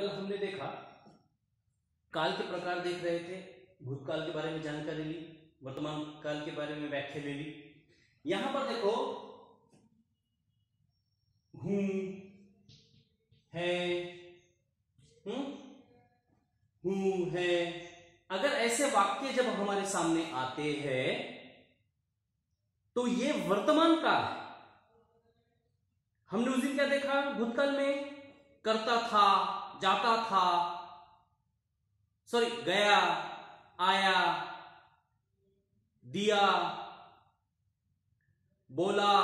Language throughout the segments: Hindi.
कल हमने देखा काल के प्रकार देख रहे थे, भूतकाल के बारे में जानकारी ली, वर्तमान काल के बारे में व्याख्या ले ली। यहां पर देखो हूं, है, हूं, है, अगर ऐसे वाक्य जब हमारे सामने आते हैं तो ये वर्तमान काल है। हमने उस दिन क्या देखा? भूतकाल में करता था, जाता था, गया, आया, दिया, बोला।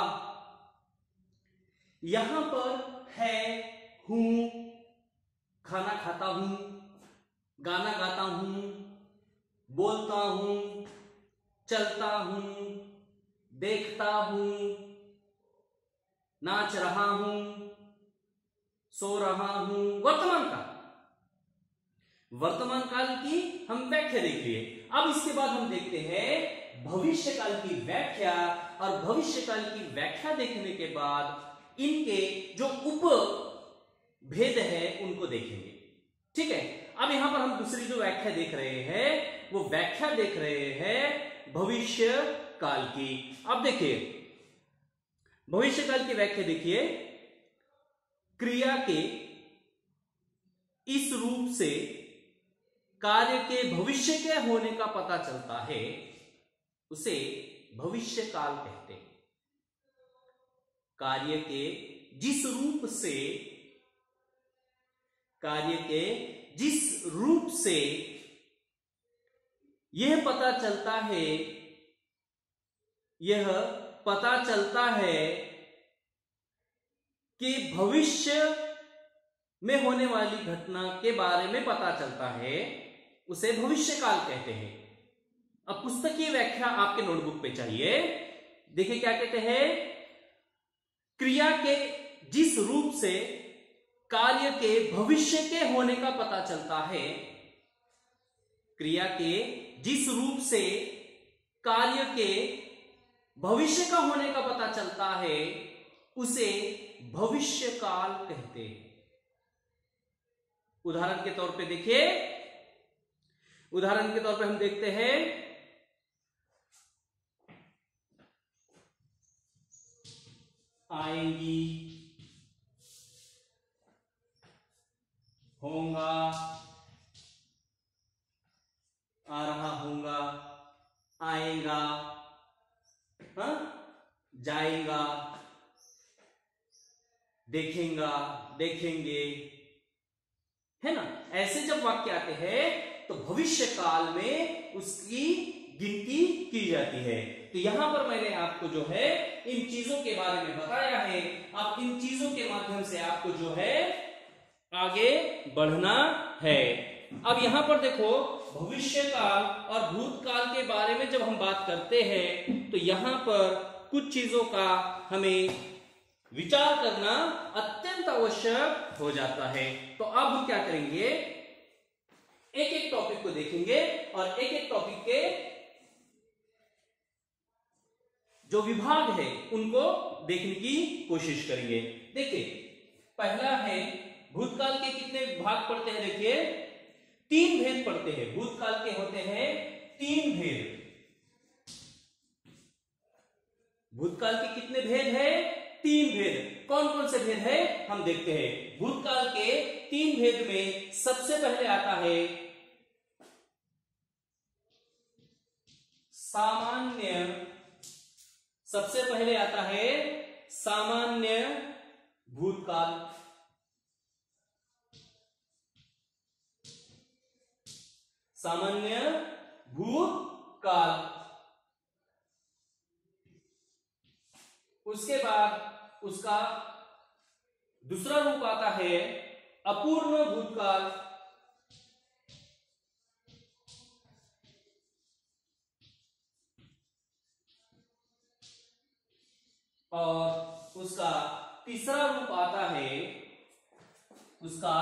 यहां पर है, हूं, खाना खाता हूं, गाना गाता हूं, बोलता हूं, चलता हूं, देखता हूं, नाच रहा हूं, सो रहा हूं। वर्तमान काल की हम व्याख्या देख लिए। अब इसके बाद हम देखते हैं भविष्य काल की व्याख्या, और भविष्य काल की व्याख्या देखने के बाद इनके जो उप भेद है उनको देखेंगे। ठीक है, अब यहां पर हम दूसरी जो व्याख्या देख रहे हैं वो व्याख्या देख रहे हैं भविष्य काल की। अब देखिए भविष्य काल की व्याख्या देखिए, क्रिया के इस रूप से कार्य के भविष्य के होने का पता चलता है, उसे भविष्य काल कहते हैं। कार्य के जिस रूप से, कार्य के जिस रूप से यह पता चलता है, यह पता चलता है कि भविष्य में होने वाली घटना के बारे में पता चलता है, उसे भविष्य काल कहते हैं। अब पुस्तकीय व्याख्या आपके नोटबुक पे चाहिए। देखिए क्या कहते हैं, क्रिया के जिस रूप से कार्य के भविष्य के होने का पता चलता है, क्रिया के जिस रूप से कार्य के भविष्य का होने का पता चलता है, उसे भविष्य काल कहते हैं। उदाहरण के तौर पे देखिए, उदाहरण के तौर पे हम देखते हैं आएंगी, होगा, आ रहा होगा, आएगा, जाएगा, देखेंगा, देखेंगे, है ना। ऐसे जब वाक्य आते हैं तो भविष्य काल में उसकी गिनती की जाती है। तो यहां पर मैंने आपको जो है इन चीजों के बारे में बताया है। आप इन चीजों के माध्यम से आपको जो है आगे बढ़ना है। अब यहां पर देखो भविष्य काल और भूतकाल के बारे में जब हम बात करते हैं तो यहां पर कुछ चीजों का हमें विचार करना अत्यंत आवश्यक हो जाता है। तो अब हम क्या करेंगे, एक एक टॉपिक को देखेंगे और एक एक टॉपिक के जो विभाग है उनको देखने की कोशिश करेंगे। देखिए पहला है भूतकाल के कितने विभाग पढ़ते हैं? देखिए 3 भेद पढ़ते हैं। भूतकाल के होते हैं 3 भेद। भूतकाल के कितने भेद हैं? 3 भेद। कौन कौन से भेद है हम देखते हैं। भूतकाल के 3 भेद में सबसे पहले आता है सामान्य। सबसे पहले आता है सामान्य भूतकाल। सामान्य भूतकाल। उसके बाद उसका दूसरा रूप आता है अपूर्ण भूतकाल। और उसका तीसरा रूप आता है, उसका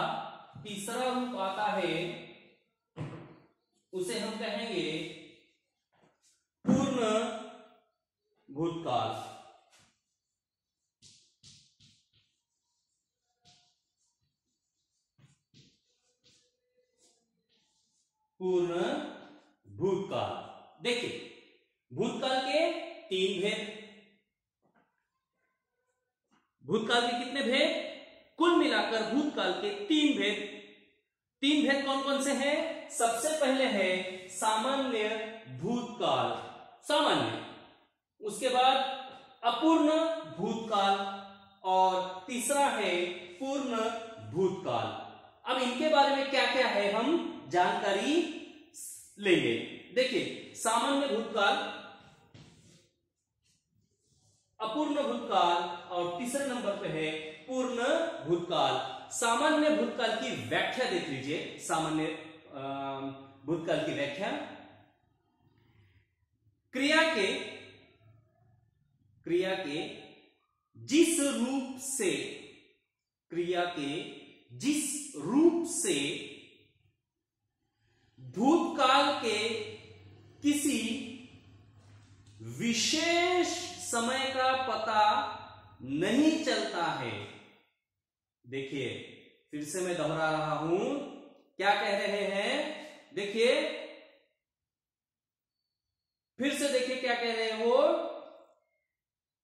तीसरा रूप आता है, उसे हम कहेंगे पूर्ण भूतकाल। पूर्ण भूतकाल। देखिए भूतकाल के 3 भेद, भूतकाल के कितने भेद? कुल मिलाकर भूतकाल के 3 भेद। 3 भेद कौन कौन से हैं? सबसे पहले है सामान्य भूतकाल, सामान्य, उसके बाद अपूर्ण भूतकाल और तीसरा है पूर्ण भूतकाल। अब इनके बारे में क्या क्या है हम जानकारी लेंगे। देखिए सामान्य भूतकाल, अपूर्ण भूतकाल और तीसरे नंबर पे है पूर्ण भूतकाल। सामान्य भूतकाल की व्याख्या देख लीजिए। सामान्य भूतकाल की व्याख्या, क्रिया के जिस रूप से, क्रिया के जिस रूप से भूतकाल के किसी विशेष समय का पता नहीं चलता है। देखिए फिर से मैं दोहरा रहा हूं, क्या कह रहे हैं? देखिए फिर से देखिए क्या कह रहे हैं वो,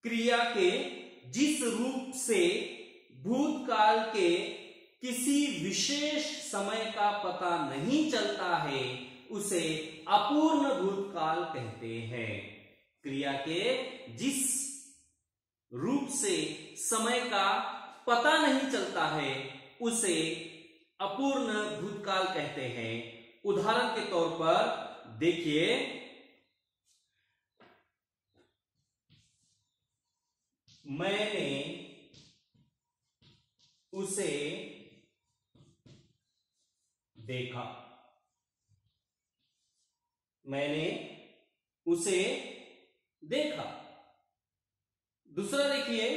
क्रिया के जिस रूप से भूतकाल के किसी विशेष समय का पता नहीं चलता है उसे अपूर्ण भूतकाल कहते हैं। क्रिया के जिस रूप से समय का पता नहीं चलता है उसे अपूर्ण भूतकाल कहते हैं। उदाहरण के तौर पर देखिए, मैंने उसे देखा, मैंने उसे देखा। दूसरा देखिए,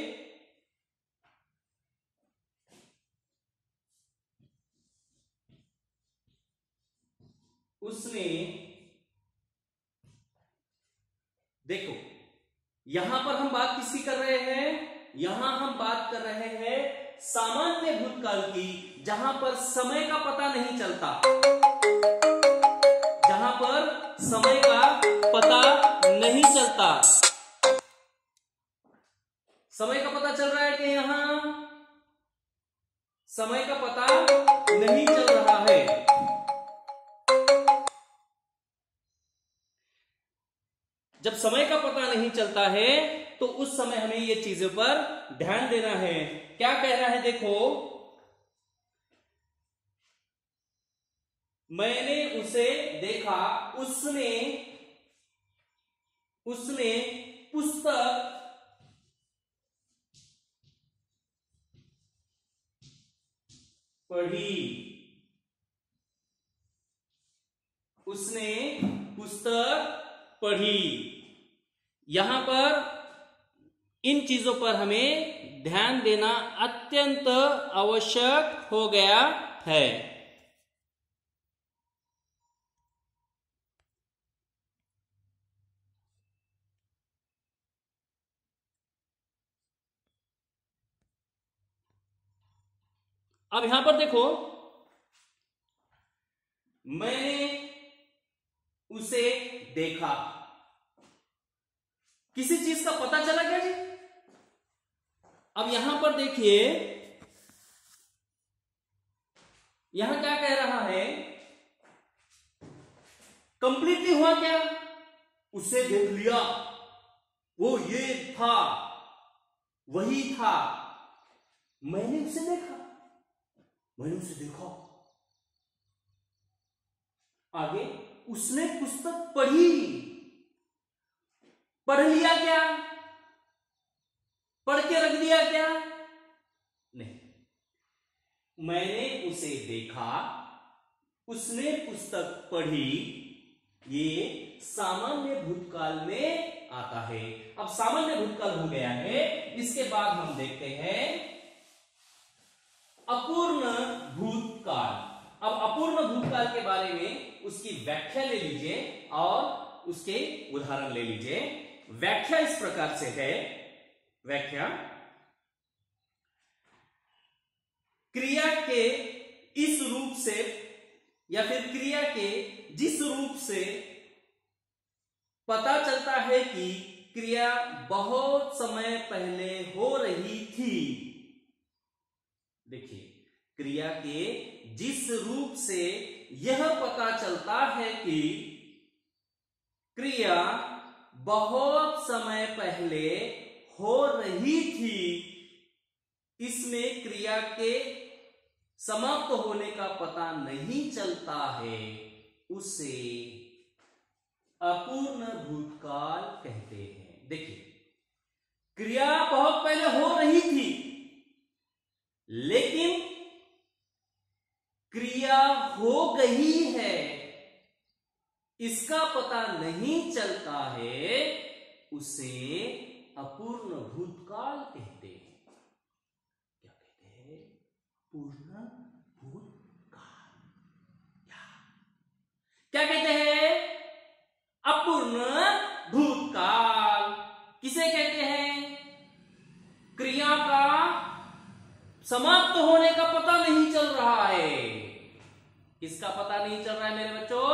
उसने, देखो यहां पर हम बात किसकी कर रहे हैं? यहां हम बात कर रहे हैं सामान्य भूतकाल की, जहां पर समय का पता नहीं चलता, जहां पर समय का पता नहीं चलता। समय का पता चल रहा है कि यहां समय का पता नहीं चल रहा है। जब समय का पता नहीं चलता है तो उस समय हमें ये चीजों पर ध्यान देना है। क्या कह रहा है? देखो, मैंने उसे देखा, उसने पुस्तक पढ़ी, उसने पुस्तक पढ़ी। यहां पर इन चीजों पर हमें ध्यान देना अत्यंत आवश्यक हो गया है। अब यहां पर देखो, मैंने उसे देखा, किसी चीज का पता चला क्या जी? अब यहां पर देखिए, यहां क्या कह रहा है? कंप्लीटली हुआ क्या? उसे देख लिया, वो ये था, वही था, मैंने उसे देखा, मैंने उसे देखा। आगे, उसने पुस्तक पढ़ी, पढ़ लिया क्या? पढ़ के रख दिया क्या? नहीं, मैंने उसे देखा, उसने पुस्तक पढ़ी, ये सामान्य भूतकाल में आता है। अब सामान्य भूतकाल हो गया है, इसके बाद हम देखते हैं अपूर्ण भूतकाल। अब अपूर्ण भूतकाल के बारे में उसकी व्याख्या ले लीजिए और उसके उदाहरण ले लीजिए। व्याख्या इस प्रकार से है, व्याख्या, क्रिया के इस रूप से या फिर क्रिया के जिस रूप से पता चलता है कि क्रिया बहुत समय पहले हो रही थी। देखिए, क्रिया के जिस रूप से यह पता चलता है कि क्रिया बहुत समय पहले हो रही थी, इसमें क्रिया के समाप्त होने का पता नहीं चलता है, उसे अपूर्ण भूतकाल कहते हैं। देखिए, क्रिया बहुत पहले हो रही थी, लेकिन क्रिया हो गई है, इसका पता नहीं चलता है, उसे अपूर्ण भूतकाल कहते हैं। क्या कहते हैं? पूर्ण भूतकाल। क्या कहते हैं? अपूर्ण भूतकाल। किसे कहते हैं? क्रिया का समाप्त होने का पता नहीं चल रहा है। किसका पता नहीं चल रहा है मेरे बच्चों?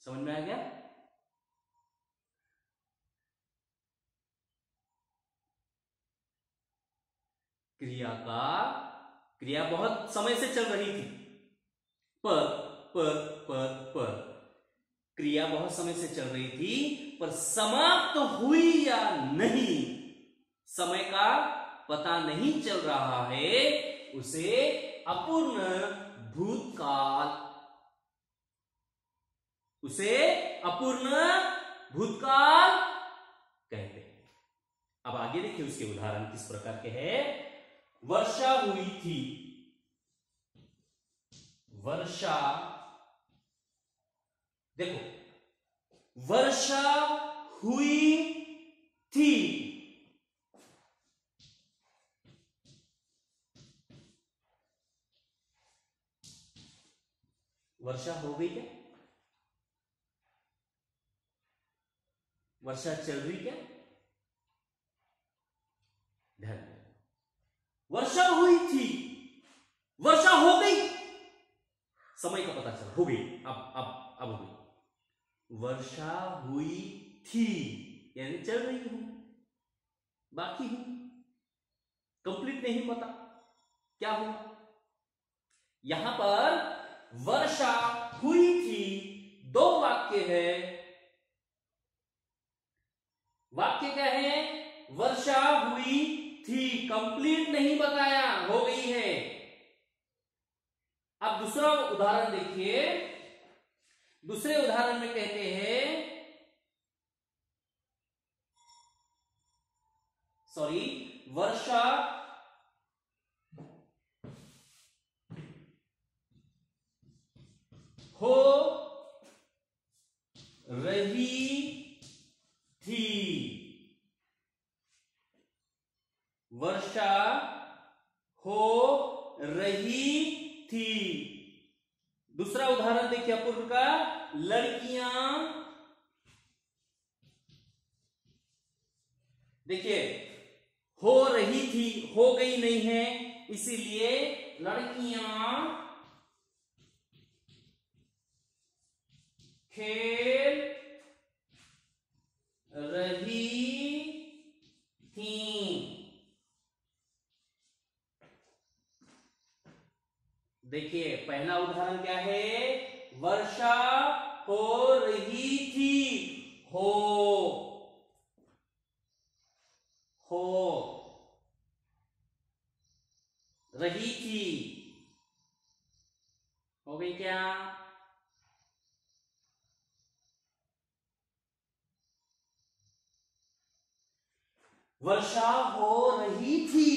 समझ में आ गया? क्रिया बहुत समय से चल रही थी, पर क्रिया बहुत समय से चल रही थी, पर समाप्त हुई या नहीं, समय का पता नहीं चल रहा है, उसे अपूर्ण भूतकाल, उसे अपूर्ण भूतकाल कहते हैं। अब आगे देखिए उसके उदाहरण किस प्रकार के हैं। वर्षा हुई थी, वर्षा, देखो, वर्षा हुई थी, वर्षा हो गई क्या? वर्षा चल रही क्या? ध्यान, वर्षा हुई थी, वर्षा हो गई, समय का पता चला, हो गई, अब हो गई। वर्षा हुई थी यानी चल रही हूं, बाकी हूं, कंप्लीट नहीं पता क्या हुआ। यहां पर वर्षा हुई थी, दो वाक्य है। वाक्य क्या है? वर्षा हुई थी, कंप्लीट नहीं बताया, हो गई है। अब दूसरा उदाहरण देखिए। दूसरे उदाहरण में कहते हैं, सॉरी, वर्षा हो रही थी, वर्षा हो रही थी। दूसरा उदाहरण देखिए अपूर्ण का, लड़कियां, देखिए हो रही थी, हो गई नहीं है, इसीलिए लड़कियां खेल रही थी। देखिए पहला उदाहरण क्या है? वर्षा हो रही थी, हो रही थी, हो गई क्या? वर्षा हो रही थी,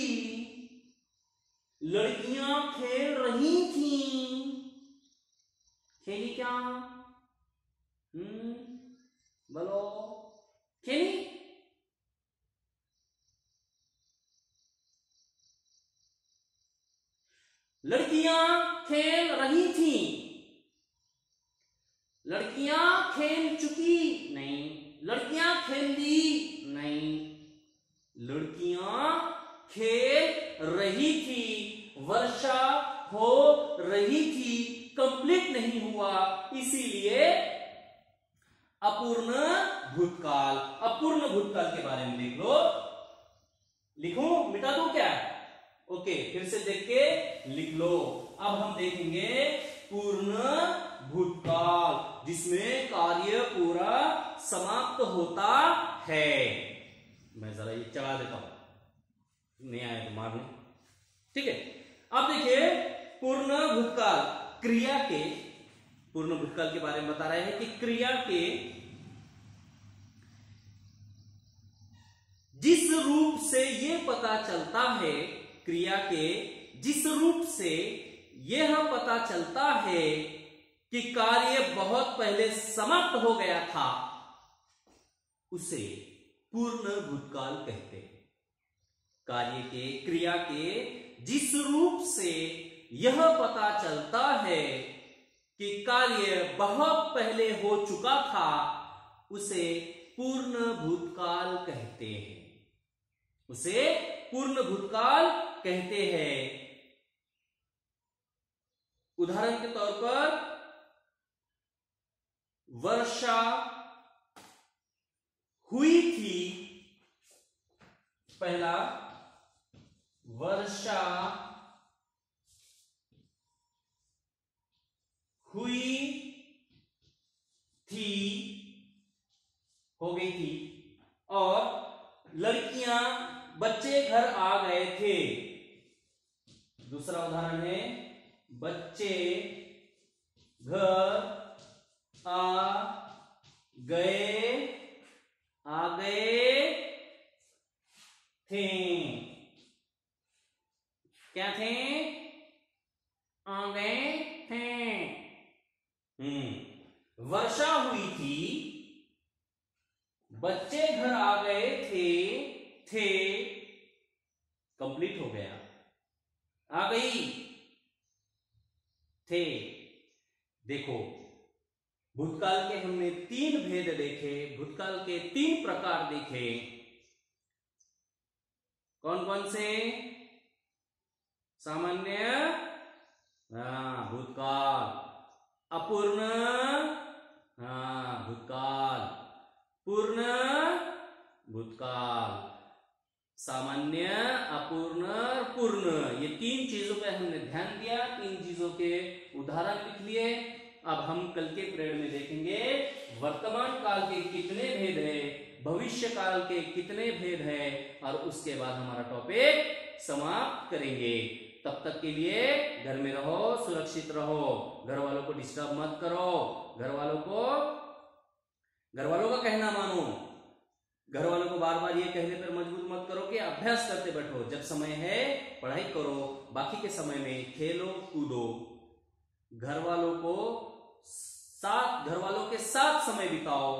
लड़कियां खेल रही थी, खेली क्या? बोलो, खेली? लड़कियां खेल रही थी, लड़कियां खेल चुकी नहीं, लड़कियां खेल ली नहीं, लड़कियां खेल रही थी, वर्षा हो रही थी, कंप्लीट नहीं हुआ, इसीलिए अपूर्ण भूतकाल। अपूर्ण भूतकाल के बारे में देख लो, लिखूं, मिटा दूं क्या? ओके, फिर से देख के लिख लो। अब हम देखेंगे पूर्ण भूतकाल, जिसमें कार्य पूरा समाप्त होता है। मैं जरा ये चला देता हूं, नहीं आया तो मारने, ठीक है। अब देखिए पूर्ण भूतकाल क्रिया के, पूर्ण भूतकाल के बारे में बता रहे हैं कि क्रिया के जिस रूप से ये पता चलता है, क्रिया के जिस रूप से यह पता चलता है कि कार्य बहुत पहले समाप्त हो गया था, उसे पूर्ण भूतकाल कहते हैं। कार्य के, क्रिया के जिस रूप से यह पता चलता है कि कार्य बहुत पहले हो चुका था, उसे पूर्ण भूतकाल कहते हैं। उसे पूर्ण भूतकाल कहते हैं। उदाहरण के तौर पर वर्षा हुई थी, पहला वर्षा हुई थी, हो गई थी, और लड़कियां, बच्चे घर आ गए थे। दूसरा उदाहरण है बच्चे घर आ गए थे। क्या थे? आ गए थे। वर्षा हुई थी, बच्चे घर आ गए थे, कंप्लीट हो गया, आ गई, थे। देखो, भूतकाल के हमने 3 भेद देखे, भूतकाल के 3 प्रकार देखे। कौन कौन से? सामान्य भूतकाल, अपूर्ण भूतकाल, पूर्ण भूतकाल। सामान्य, अपूर्ण और पूर्ण, ये 3 चीजों पे हमने ध्यान दिया, 3 चीजों के उदाहरण लिख लिए। अब हम कल के पीरियड में देखेंगे वर्तमान काल के कितने भेद है, भविष्य काल के कितने भेद है, और उसके बाद हमारा टॉपिक समाप्त करेंगे। तब तक के लिए घर में रहो, सुरक्षित रहो, घर वालों को डिस्टर्ब मत करो, घर वालों का कहना मानो, घर वालों को बार बार ये कहने पर मजबूर मत करो कि अभ्यास करते बैठो। जब समय है पढ़ाई करो, बाकी के समय में खेलो कूदो, घर वालों के साथ समय बिताओ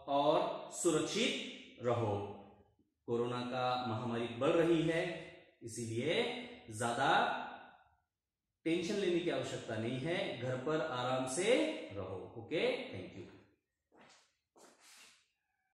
और सुरक्षित रहो। कोरोना का महामारी बढ़ रही है, इसीलिए ज्यादा टेंशन लेने की आवश्यकता नहीं है, घर पर आराम से रहो। Okay, thank you.